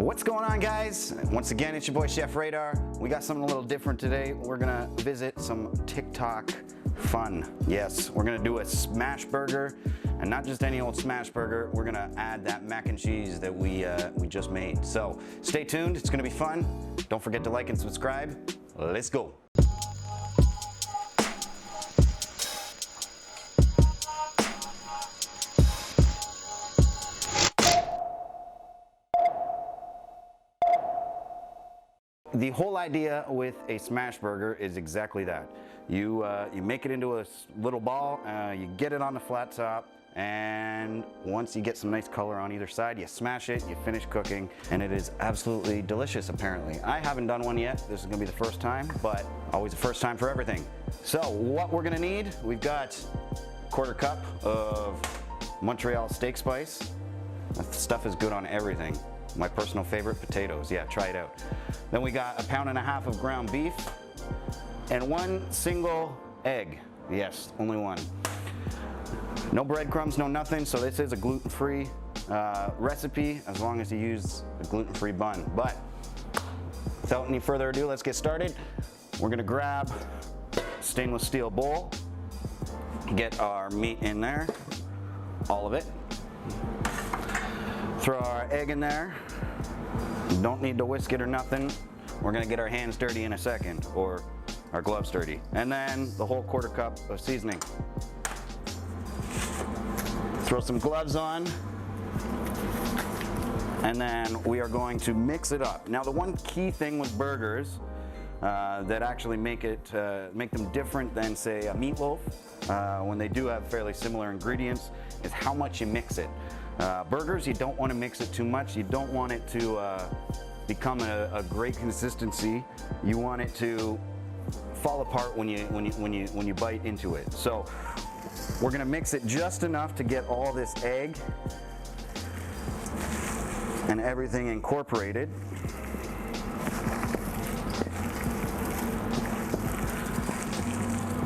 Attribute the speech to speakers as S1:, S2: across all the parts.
S1: What's going on, guys? Once again, it's your boy Chef Raedar. We got something a little different today. We're gonna visit some TikTok fun. Yes, we're gonna do a smash burger, and not just any old smash burger. We're gonna add that mac and cheese that we just made. So stay tuned, it's gonna be fun. Don't forget to like and subscribe. Let's go. The whole idea with a smash burger is exactly that. You make it into a little ball, you get it on the flat top, and once you get some nice color on either side, you smash it, you finish cooking, and it is absolutely delicious apparently. I haven't done one yet. This is gonna be the first time, but always the first time for everything. So what we're gonna need, we've got a 1/4 cup of Montreal steak spice. That stuff is good on everything. My personal favorite, potatoes. Yeah, try it out. Then we got 1.5 pounds of ground beef and 1 single egg. Yes, only one. No breadcrumbs, no nothing, so this is a gluten-free recipe as long as you use a gluten-free bun. But without any further ado, let's get started. We're gonna grab a stainless steel bowl, get our meat in there, all of it. Throw our egg in there. Don't need to whisk it or nothing. We're gonna get our hands dirty in a second, or our gloves dirty. And then the whole 1/4 cup of seasoning. Throw some gloves on. And then we are going to mix it up. Now the one key thing with burgers that actually make them different than, say, a meatloaf, when they do have fairly similar ingredients, is how much you mix it. Burgers, you don't want to mix it too much. You don't want it to become a great consistency. You want it to fall apart when you bite into it. So we're gonna mix it just enough to get all this egg and everything incorporated.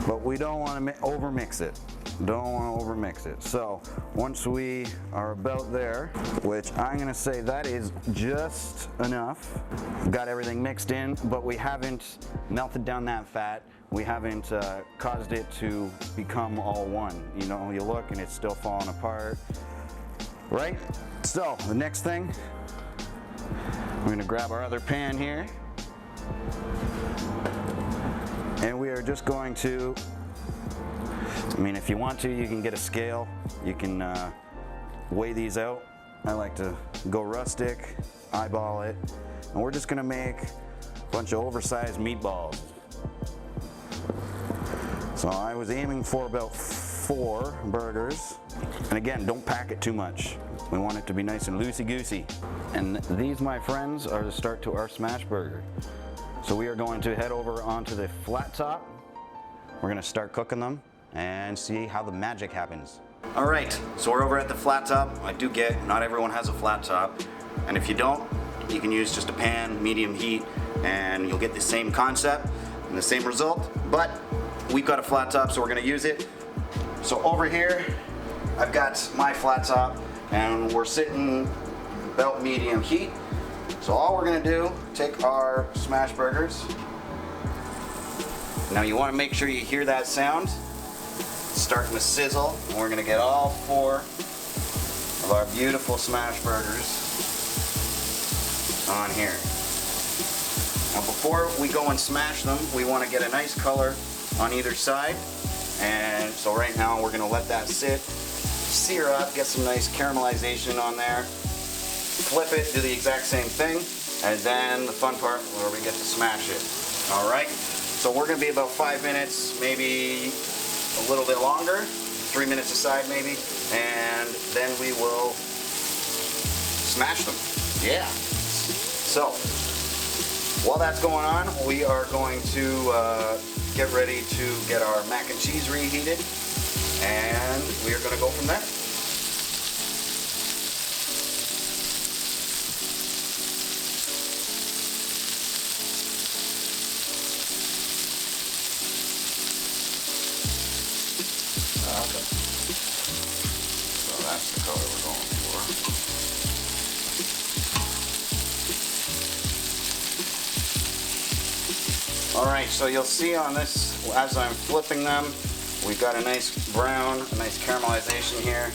S1: But we don't want to over-mix it. Don't want to over-mix it. So once we are about there, which I'm going to say that is just enough. Got everything mixed in, but we haven't melted down that fat. We haven't caused it to become all one. You know, you look and it's still falling apart, right? So the next thing, we're going to grab our other pan here. And we are just going to, I mean, if you want to, you can get a scale. You can weigh these out. I like to go rustic, eyeball it. And we're just gonna make a bunch of oversized meatballs. So I was aiming for about 4 burgers. And again, don't pack it too much. We want it to be nice and loosey-goosey. And these, my friends, are the start to our smash burger. So we are going to head over onto the flat top. We're gonna start cooking them and see how the magic happens. All right, so we're over at the flat top. I do get, not everyone has a flat top. And if you don't, you can use just a pan, medium heat, and you'll get the same concept and the same result. But we've got a flat top, so we're gonna use it. So over here, I've got my flat top, and we're sitting about medium heat. So all we're gonna do, take our smash burgers. Now you wanna make sure you hear that sound. It's starting to sizzle, and we're gonna get all 4 of our beautiful smash burgers on here. Now before we go and smash them, we wanna get a nice color on either side. And so right now we're gonna let that sit, sear up, get some nice caramelization on there. Flip it, do the exact same thing, and then the fun part where we get to smash it. All right, so we're gonna be about 5 minutes, maybe a little bit longer, 3 minutes aside maybe, and then we will smash them. Yeah. So while that's going on, we are going to get ready to get our mac and cheese reheated, and we are gonna go from there. Okay. So that's the color we're going for. All right, so you'll see on this, as I'm flipping them, we've got a nice brown, a nice caramelization here,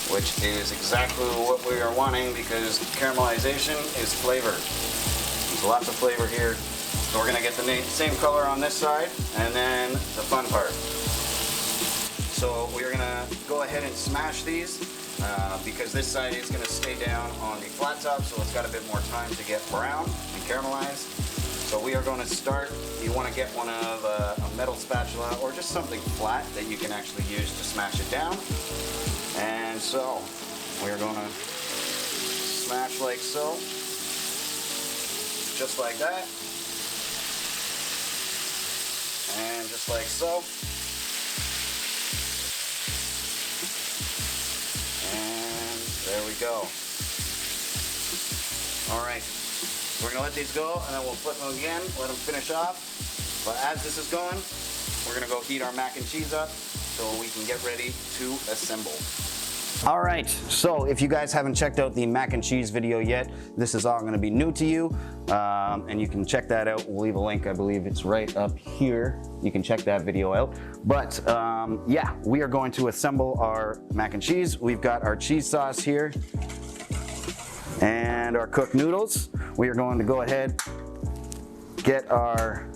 S1: which is exactly what we are wanting because caramelization is flavor. There's lots of flavor here. So we're gonna get the same color on this side, and then the fun part. So we're gonna go ahead and smash these because this side is gonna stay down on the flat top, so it's got a bit more time to get brown and caramelized. So we are going to start, you want to get one of a metal spatula or just something flat that you can actually use to smash it down. And so we are going to smash like so, just like that, and just like so, and there we go. All right. We're gonna let these go and then we'll flip them again, let them finish off. But as this is going, we're gonna go heat our mac and cheese up so we can get ready to assemble. All right, so if you guys haven't checked out the mac and cheese video yet, this is all gonna be new to you. And you can check that out. We'll leave a link, I believe it's right up here. You can check that video out. But yeah, we are going to assemble our mac and cheese. We've got our cheese sauce here and our cooked noodles. We are going to go ahead, get our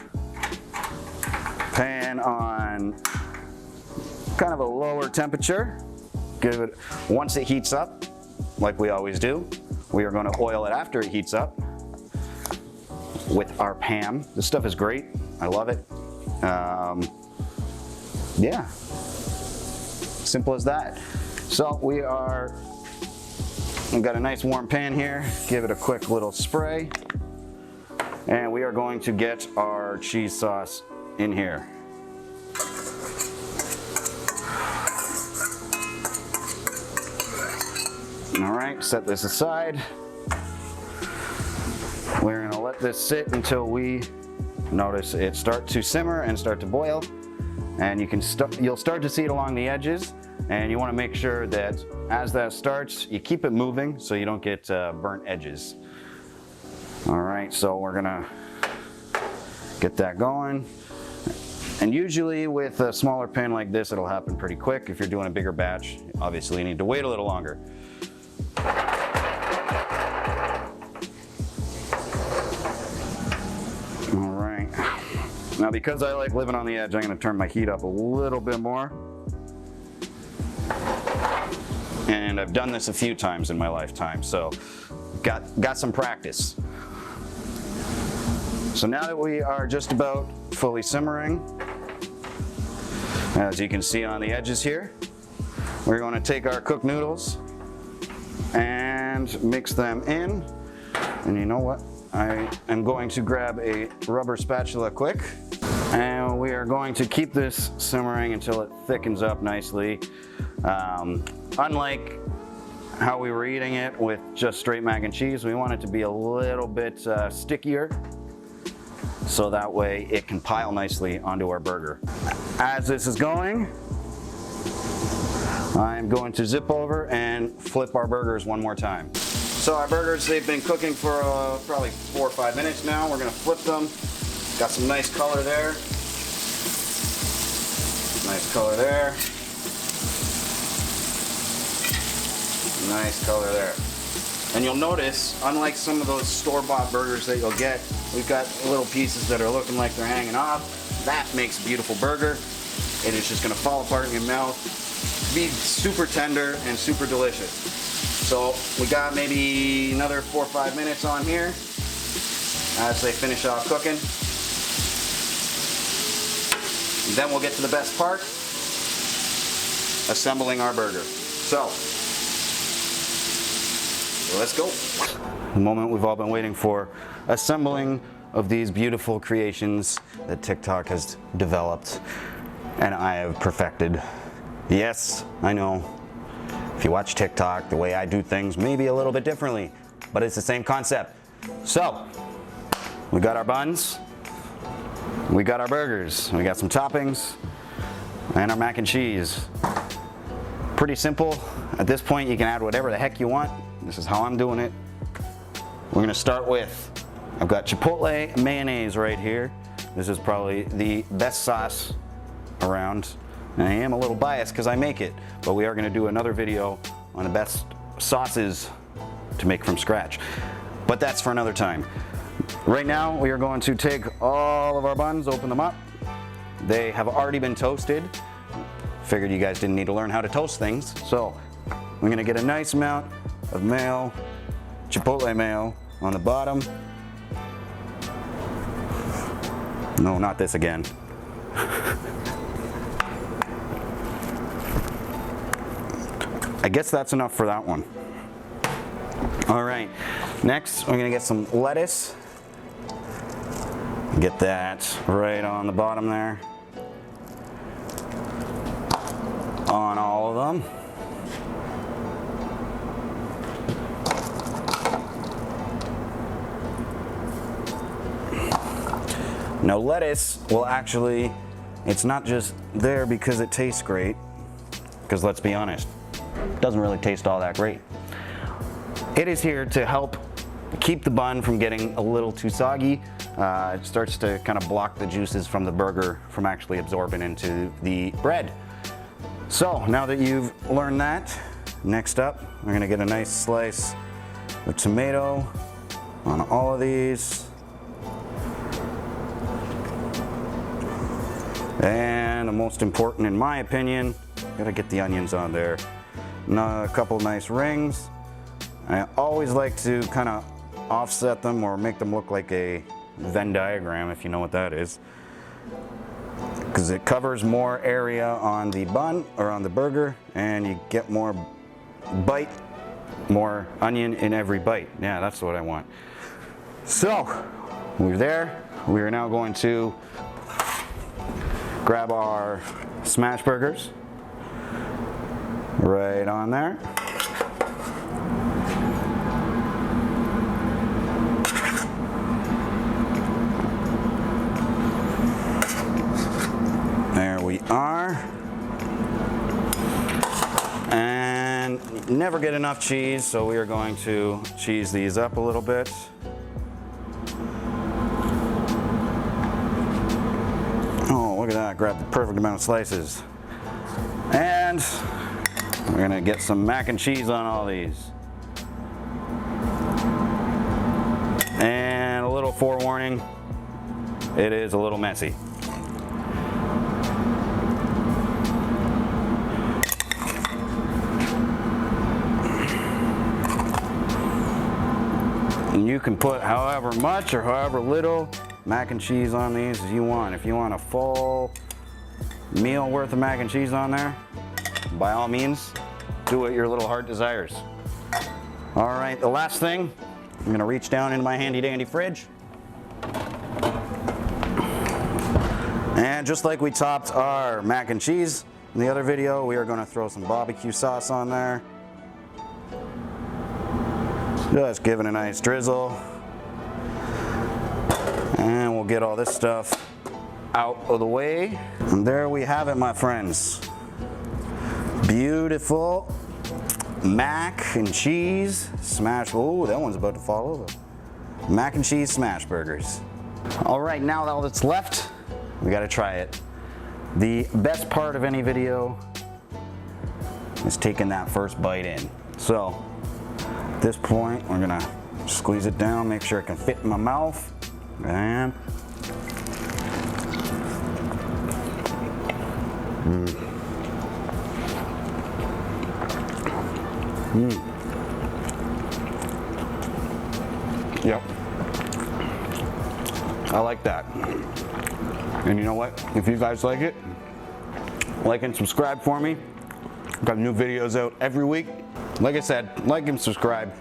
S1: pan on kind of a lower temperature. Give it, once it heats up, like we always do, we are going to oil it after it heats up with our Pam. This stuff is great. I love it. Yeah, simple as that. So we've got a nice warm pan here. Give it a quick little spray. And we are going to get our cheese sauce in here. All right, set this aside. We're gonna let this sit until we notice it start to simmer and start to boil. And you'll start to see it along the edges. And you wanna make sure that as that starts, you keep it moving so you don't get burnt edges. All right, so we're gonna get that going. And usually with a smaller pan like this, it'll happen pretty quick. If you're doing a bigger batch, obviously you need to wait a little longer. All right. Now because I like living on the edge, I'm gonna turn my heat up a little bit more. And I've done this a few times in my lifetime, so got some practice. So now that we are just about fully simmering, as you can see on the edges here, we're going to take our cooked noodles and mix them in. And you know what? I am going to grab a rubber spatula quick, and we are going to keep this simmering until it thickens up nicely. Unlike how we were eating it with just straight mac and cheese, we want it to be a little bit stickier, so that way it can pile nicely onto our burger. As this is going, I'm going to zip over and flip our burgers one more time. So our burgers, they've been cooking for probably 4 or 5 minutes now. We're gonna flip them. Got some nice color there. Nice color there. Nice color there. And you'll notice, unlike some of those store-bought burgers that you'll get, we've got little pieces that are looking like they're hanging off. That makes a beautiful burger. It is just gonna fall apart in your mouth. Be super tender and super delicious. So we got maybe another 4 or 5 minutes on here as they finish off cooking. And then we'll get to the best part, assembling our burger. So let's go. The moment we've all been waiting for, assembling of these beautiful creations that TikTok has developed and I have perfected. Yes, I know. If you watch TikTok, the way I do things may be a little bit differently, but it's the same concept. So, we got our buns, we got our burgers, we got some toppings, and our mac and cheese. Pretty simple. At this point, you can add whatever the heck you want. This is how I'm doing it. We're gonna start with, I've got Chipotle mayonnaise right here. This is probably the best sauce around. And I am a little biased because I make it, but we are going to do another video on the best sauces to make from scratch. But that's for another time. Right now, we are going to take all of our buns, open them up. They have already been toasted. Figured you guys didn't need to learn how to toast things. So we're going to get a nice amount of mayo, chipotle mayo on the bottom. No, not this again. I guess that's enough for that one. All right, next we're gonna get some lettuce. Get that right on the bottom there. On all of them. Now lettuce will actually, it's not just there because it tastes great, because let's be honest, it doesn't really taste all that great. It is here to help keep the bun from getting a little too soggy. It starts to kind of block the juices from the burger from actually absorbing into the bread. So now that you've learned that, next up, we're gonna get a nice slice of tomato on all of these. And the most important, in my opinion, gotta get the onions on there. Now, a couple nice rings. I always like to kind of offset them or make them look like a Venn diagram, if you know what that is, because it covers more area on the bun or on the burger, and you get more bite, more onion in every bite. Yeah, that's what I want. So we're there. We are now going to grab our smash burgers right on there. There we are. And never get enough cheese, so we are going to cheese these up a little bit. Oh, look at that, grab the perfect amount of slices. And we're gonna get some mac and cheese on all these. And a little forewarning, it is a little messy. And you can put however much or however little mac and cheese on these as you want. If you want a full meal worth of mac and cheese on there, by all means, do what your little heart desires. All right, the last thing, I'm gonna reach down into my handy dandy fridge. And just like we topped our mac and cheese in the other video, we are gonna throw some barbecue sauce on there. Just give it a nice drizzle. And we'll get all this stuff out of the way. And there we have it, my friends. Beautiful mac and cheese smash. Oh, that one's about to fall over. Mac and cheese smash burgers. All right, now all that's left, we gotta try it. The best part of any video is taking that first bite in. So at this point, we're gonna squeeze it down, make sure it can fit in my mouth. And Yep. I like that. And you know what? If you guys like it, like and subscribe for me. I've got new videos out every week. Like I said, like and subscribe.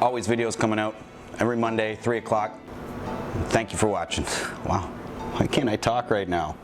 S1: Always videos coming out every Monday, 3 o'clock. Thank you for watching. Wow, why can't I talk right now?